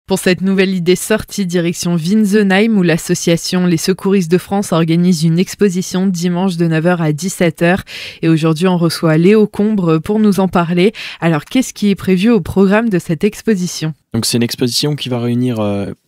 Pour cette nouvelle idée sortie, direction Winsenheim où l'association Les Secouristes de France organise une exposition dimanche de 9h à 17h. Et aujourd'hui, on reçoit Léo Combre pour nous en parler. Alors, qu'est-ce qui est prévu au programme de cette exposition ? Donc c'est une exposition qui va réunir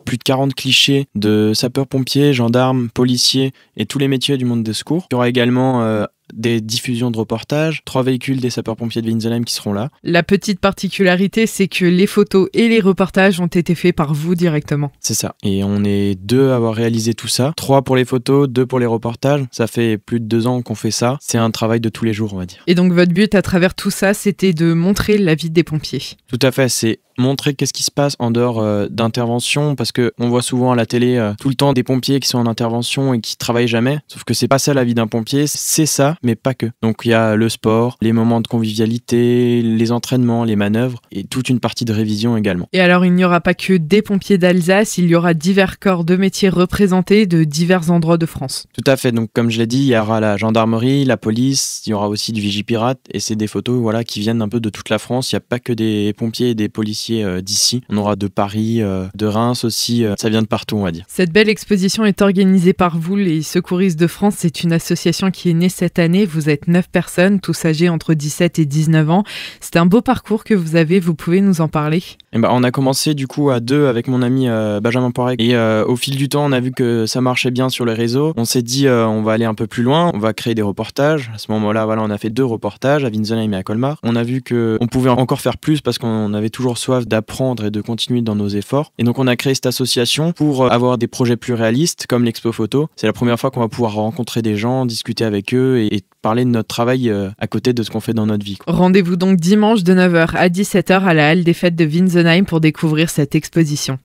plus de 40 clichés de sapeurs-pompiers, gendarmes, policiers et tous les métiers du monde des secours. Il y aura également des diffusions de reportages, 3 véhicules des sapeurs-pompiers de Winsenheim qui seront là. La petite particularité, c'est que les photos et les reportages ont été faits par vous directement. C'est ça. Et on est 2 à avoir réalisé tout ça. 3 pour les photos, 2 pour les reportages. Ça fait plus de 2 ans qu'on fait ça. C'est un travail de tous les jours, on va dire. Et donc votre but à travers tout ça, c'était de montrer la vie des pompiers. Tout à fait, c'est montrer qu'est-ce qui se passe en dehors d'intervention, parce qu'on voit souvent à la télé tout le temps des pompiers qui sont en intervention et qui travaillent jamais, sauf que c'est pas ça la vie d'un pompier, c'est ça, mais pas que. Donc il y a le sport, les moments de convivialité, les entraînements, les manœuvres et toute une partie de révision également. Et alors il n'y aura pas que des pompiers d'Alsace, il y aura divers corps de métiers représentés de divers endroits de France. Tout à fait, donc comme je l'ai dit, il y aura la gendarmerie, la police, il y aura aussi du Vigipirate et c'est des photos qui viennent un peu de toute la France, il n'y a pas que des pompiers et des policiers d'ici. On aura de Paris, de Reims aussi, ça vient de partout on va dire. Cette belle exposition est organisée par vous, les Secouristes de France. C'est une association qui est née cette année. Vous êtes 9 personnes, tous âgés entre 17 et 19 ans. C'est un beau parcours que vous avez, vous pouvez nous en parler ? On a commencé du coup à 2 avec mon ami Benjamin Poiré et au fil du temps on a vu que ça marchait bien sur les réseaux. On s'est dit on va aller un peu plus loin, on va créer des reportages. À ce moment-là on a fait 2 reportages à Winsenheim et à Colmar. On a vu qu'on pouvait encore faire plus parce qu'on avait toujours soif d'apprendre et de continuer dans nos efforts. Et donc on a créé cette association pour avoir des projets plus réalistes comme l'expo photo. C'est la première fois qu'on va pouvoir rencontrer des gens, discuter avec eux et parler de notre travail à côté de ce qu'on fait dans notre vie. Rendez-vous donc dimanche de 9h à 17h à la halle des fêtes de Winsenheim pour découvrir cette exposition.